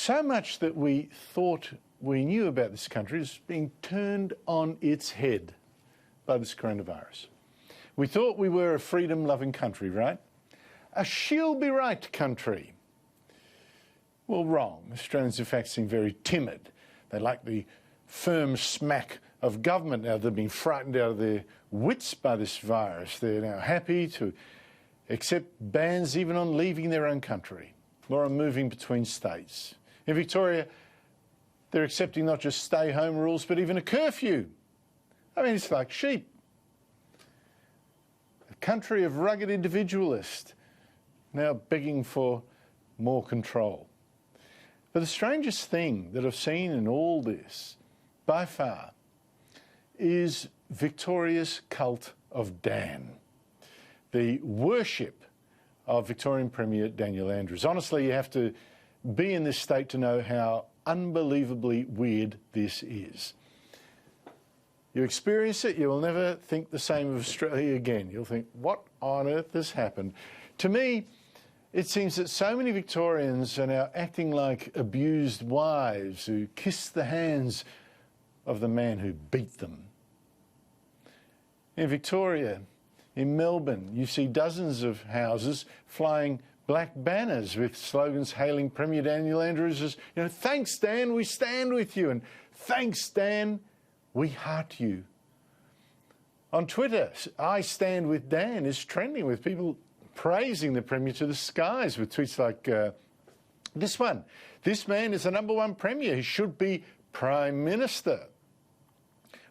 So much that we thought we knew about this country is being turned on its head by this coronavirus. We thought we were a freedom-loving country, right? A she'll-be-right country. Well, wrong. Australians, in fact, seem very timid. They like the firm smack of government now. They've been frightened out of their wits by this virus. They're now happy to accept bans even on leaving their own country or on moving between states. In Victoria, they're accepting not just stay-home rules, but even a curfew. I mean, it's like sheep. A country of rugged individualists now begging for more control. But the strangest thing that I've seen in all this, by far, is Victoria's cult of Dan, the worship of Victorian Premier Daniel Andrews. Honestly, you have to be in this state to know how unbelievably weird this is. You experience it, you will never think the same of Australia again. You'll think, what on earth has happened? To me, it seems that so many Victorians are now acting like abused wives who kiss the hands of the man who beat them. In Victoria, in Melbourne, you see dozens of houses flying black banners with slogans hailing Premier Daniel Andrews as, thanks Dan, we stand with you, and thanks Dan, we heart you. On Twitter, I Stand With Dan is trending with people praising the Premier to the skies with tweets like this one. This man is the #1 Premier. He should be Prime Minister.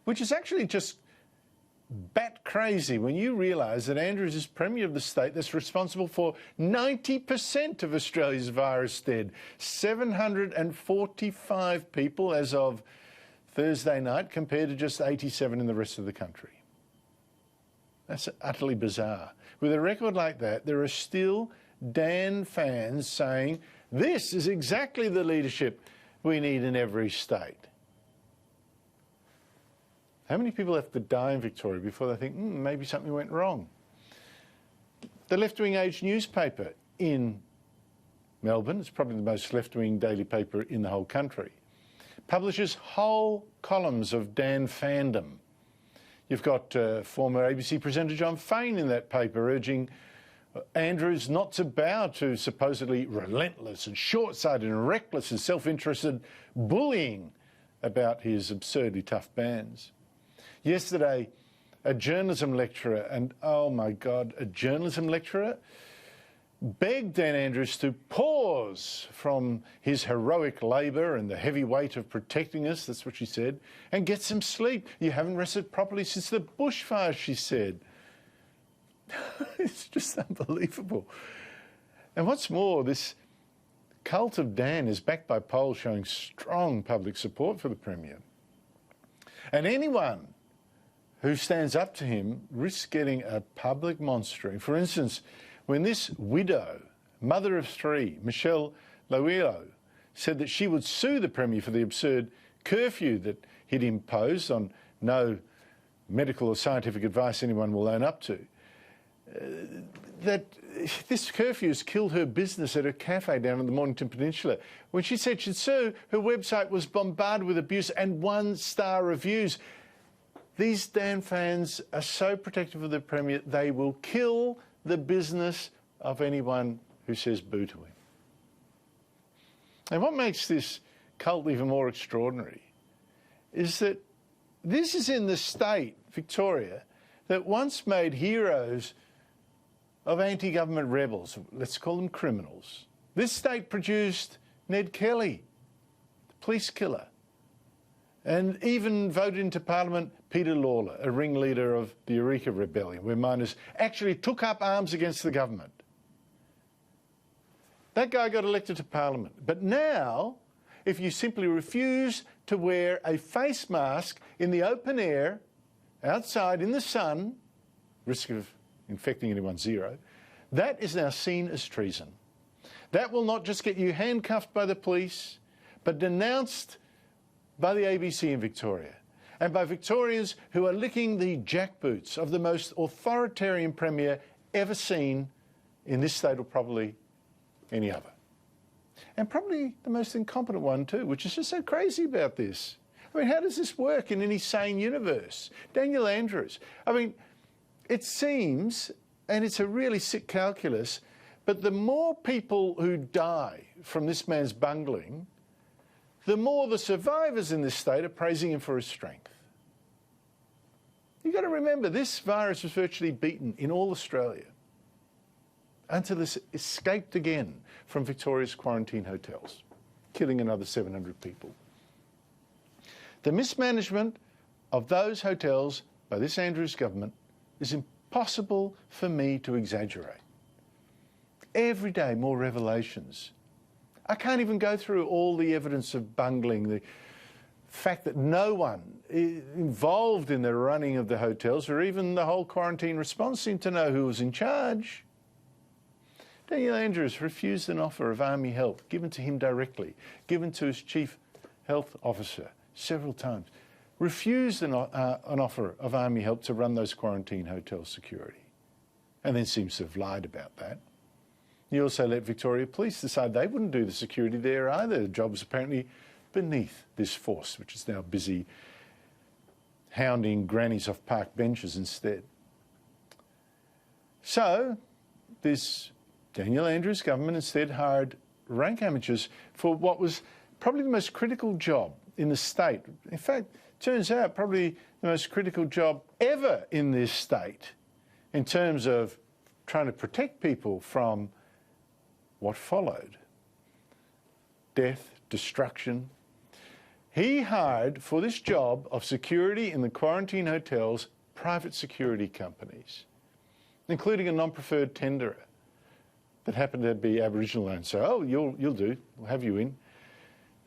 Which is actually just bat crazy when you realise that Andrews is Premier of the state that's responsible for 90% of Australia's virus dead. 745 people as of Thursday night compared to just 87 in the rest of the country. That's utterly bizarre. With a record like that, there are still Dan fans saying, this is exactly the leadership we need in every state. How many people have to die in Victoria before they think, maybe something went wrong? The left-wing Age newspaper in Melbourne, it's probably the most left-wing daily paper in the whole country, publishes whole columns of Dan fandom. You've got former ABC presenter John Fain in that paper urging Andrews not to bow to supposedly relentless and short-sighted and reckless and self-interested bullying about his absurdly tough bans. Yesterday, a journalism lecturer, and oh my God, a journalism lecturer, begged Dan Andrews to pause from his heroic labour and the heavy weight of protecting us, that's what she said, and get some sleep. You haven't rested properly since the bushfires, she said. It's just unbelievable. And what's more, this cult of Dan is backed by polls showing strong public support for the Premier. And anyone who stands up to him risks getting a public monstering. For instance, when this widow, mother of 3, Michelle Loielo, said that she would sue the Premier for the absurd curfew that he'd imposed on no medical or scientific advice anyone will own up to, that this curfew has killed her business at her cafe down in the Mornington Peninsula. When she said she'd sue, her website was bombarded with abuse and 1-star reviews. These Dan fans are so protective of the Premier, they will kill the business of anyone who says boo to him. And what makes this cult even more extraordinary is that this is in the state, Victoria, that once made heroes of anti-government rebels, let's call them criminals. This state produced Ned Kelly, the police killer, and even voted into Parliament Peter Lawler, a ringleader of the Eureka Rebellion, where miners actually took up arms against the government. That guy got elected to Parliament. But now, if you simply refuse to wear a face mask in the open air, outside in the sun, risk of infecting anyone 0, that is now seen as treason. That will not just get you handcuffed by the police, but denounced by the ABC in Victoria and by Victorians who are licking the jackboots of the most authoritarian Premier ever seen in this state or probably any other. And probably the most incompetent one too, which is just so crazy about this. I mean, how does this work in any sane universe? Daniel Andrews. I mean, it seems, and it's a really sick calculus, but the more people who die from this man's bungling, the more the survivors in this state are praising him for his strength. You've got to remember, this virus was virtually beaten in all Australia until it escaped again from Victoria's quarantine hotels, killing another 700 people. The mismanagement of those hotels by this Andrews government is impossible for me to exaggerate. Every day, more revelations. I can't even go through all the evidence of bungling, the fact that no one involved in the running of the hotels or even the whole quarantine response seemed to know who was in charge. Daniel Andrews refused an offer of army help given to him directly, given to his chief health officer several times. Refused an offer of army help to run those quarantine hotel security, and then seems to have lied about that. He also let Victoria Police decide they wouldn't do the security there either. The job was apparently beneath this force, which is now busy hounding grannies off park benches instead. So this Daniel Andrews government instead hired rank amateurs for what was probably the most critical job in the state. In fact, turns out probably the most critical job ever in this state in terms of trying to protect people from what followed: death, destruction. He hired for this job of security in the quarantine hotels private security companies, including a non-preferred tenderer that happened to be Aboriginal owned. So, oh, you'll do, we'll have you in.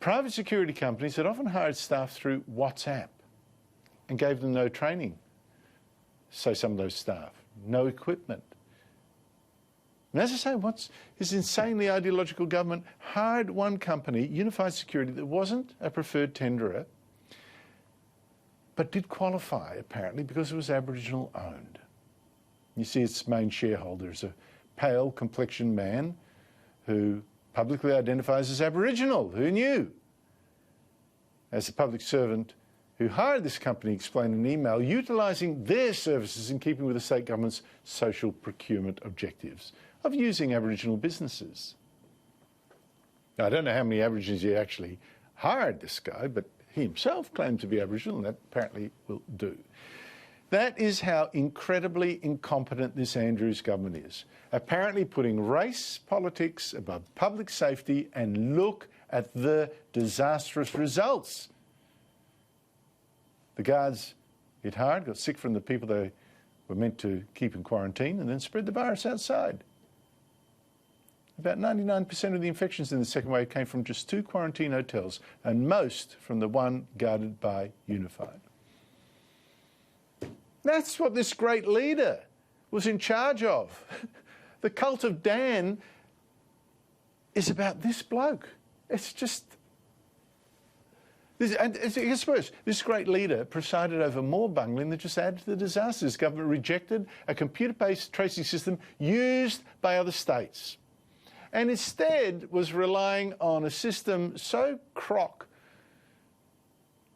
Private security companies that often hired staff through WhatsApp and gave them no training, so some of those staff, no equipment. And as I say, his insanely ideological government hired one company, Unified Security, that wasn't a preferred tenderer, but did qualify, apparently, because it was Aboriginal owned. You see, its main shareholder is a pale complexioned man who publicly identifies as Aboriginal. Who knew? As the public servant who hired this company explained in an email, utilising their services in keeping with the state government's social procurement objectives of using Aboriginal businesses. Now, I don't know how many Aborigines he actually hired this guy, but he himself claimed to be Aboriginal, and that apparently will do. That is how incredibly incompetent this Andrews government is, apparently putting race politics above public safety, and look at the disastrous results. The guards it hired got sick from the people they were meant to keep in quarantine and then spread the virus outside. About 99% of the infections in the second wave came from just 2 quarantine hotels, and most from the one guarded by Unified. That's what this great leader was in charge of. The cult of Dan is about this bloke. It's just... And I suppose this great leader presided over more bungling that just added to the disasters. Government rejected a computer-based tracing system used by other states, and instead was relying on a system so crock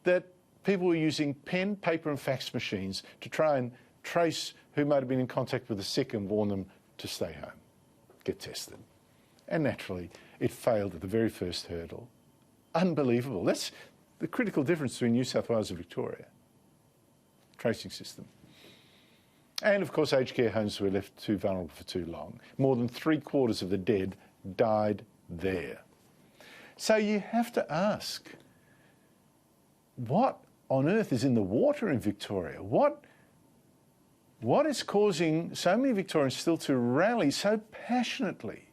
that people were using pen, paper and fax machines to try and trace who might have been in contact with the sick and warn them to stay home, get tested. And naturally, it failed at the very first hurdle. Unbelievable. That's the critical difference between New South Wales and Victoria. Tracing system. And of course, aged care homes were left too vulnerable for too long. More than 3/4 of the dead died there. So you have to ask, what on earth is in the water in Victoria? What is causing so many Victorians still to rally so passionately,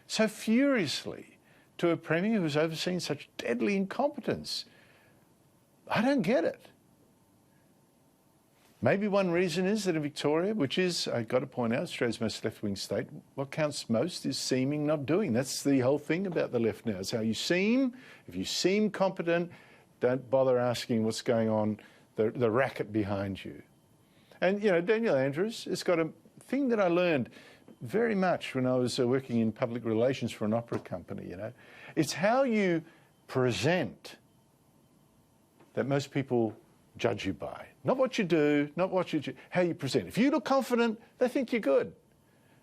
so furiously to a Premier who's overseen such deadly incompetence? I don't get it. Maybe one reason is that in Victoria, which is, I've got to point out, Australia's most left-wing state, what counts most is seeming, not doing. That's the whole thing about the left now. It's how you seem. If you seem competent, don't bother asking what's going on, the racket behind you. And, you know, Daniel Andrews has got a thing that I learned very much when I was working in public relations for an opera company, you know. It's how you present that most people judge you by. Not what you do, not what you do, how you present. If you look confident, they think you're good.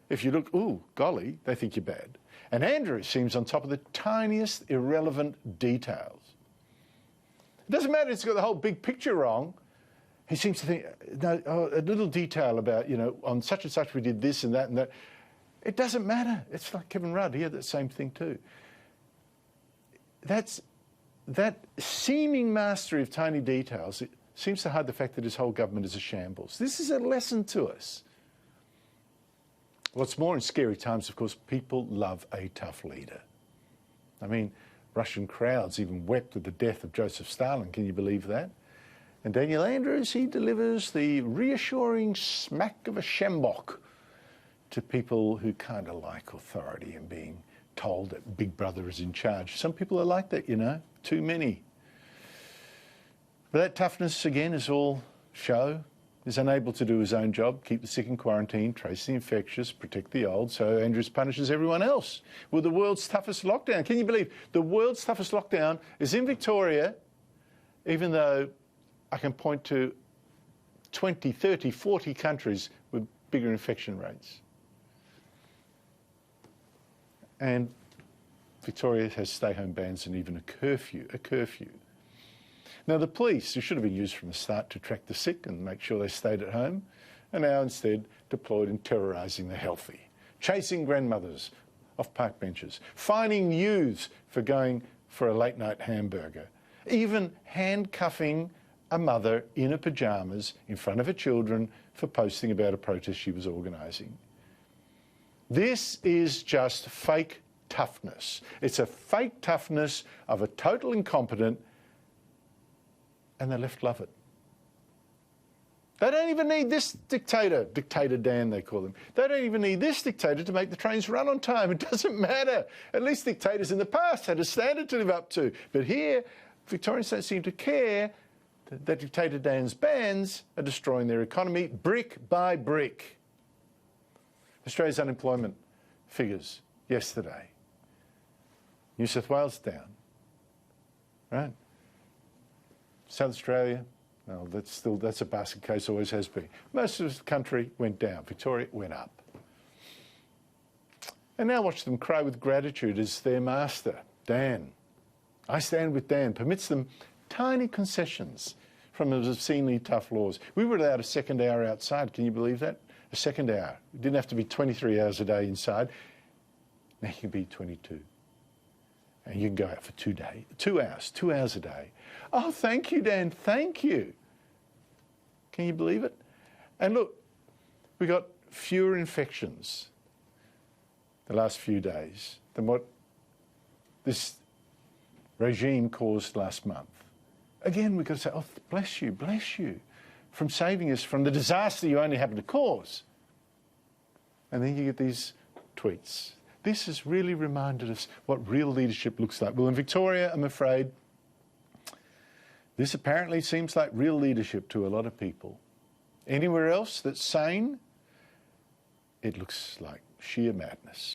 If you look, ooh, golly, they think you're bad. And Andrews seems on top of the tiniest irrelevant details. It doesn't matter if he's got the whole big picture wrong. He seems to think, no, a little detail about, on such and such we did this and that and that. It doesn't matter. It's like Kevin Rudd, he had that same thing too. That seeming mastery of tiny details, it seems to hide the fact that his whole government is a shambles. This is a lesson to us. What's more, in scary times, of course, people love a tough leader. I mean, Russian crowds even wept at the death of Joseph Stalin. Can you believe that? And Daniel Andrews, he delivers the reassuring smack of a shambok to people who kind of like authority and being told that Big Brother is in charge. Some people are like that, too many. But that toughness, again, is all show. He's unable to do his own job, keep the sick in quarantine, trace the infectious, protect the old, so Andrews punishes everyone else with the world's toughest lockdown. Can you believe the world's toughest lockdown is in Victoria, even though I can point to 20, 30, 40 countries with bigger infection rates. And Victoria has stay-home bans and even a curfew. Now, the police, who should have been used from the start to track the sick and make sure they stayed at home, are now instead deployed in terrorising the healthy, chasing grandmothers off park benches, fining youths for going for a late-night hamburger, even handcuffing a mother in her pyjamas in front of her children for posting about a protest she was organising. This is just fake toughness. It's a fake toughness of a total incompetent, and the left love it. They don't even need this dictator, Dictator Dan they call him. They don't even need this dictator to make the trains run on time. It doesn't matter. At least dictators in the past had a standard to live up to. But here, Victorians don't seem to care that Dictator Dan's bans are destroying their economy brick by brick. Australia's unemployment figures yesterday. New South Wales down, right? South Australia, well, that's a basket case, always has been. Most of the country went down. Victoria went up. And now watch them cry with gratitude as their master, Dan, I stand with Dan, permits them tiny concessions from those obscenely tough laws. We were allowed a second hour outside. Can you believe that? A second hour. It didn't have to be 23 hours a day inside. Now you can be 22. And you can go out for 2 hours a day. Oh, thank you, Dan, thank you. Can you believe it? And look, we got fewer infections the last few days than what this regime caused last month. Again, we've got to say, oh, bless you, from saving us from the disaster you only happen to cause. And then you get these tweets. This has really reminded us what real leadership looks like. Well, in Victoria, I'm afraid, this apparently seems like real leadership to a lot of people. Anywhere else that's sane, it looks like sheer madness.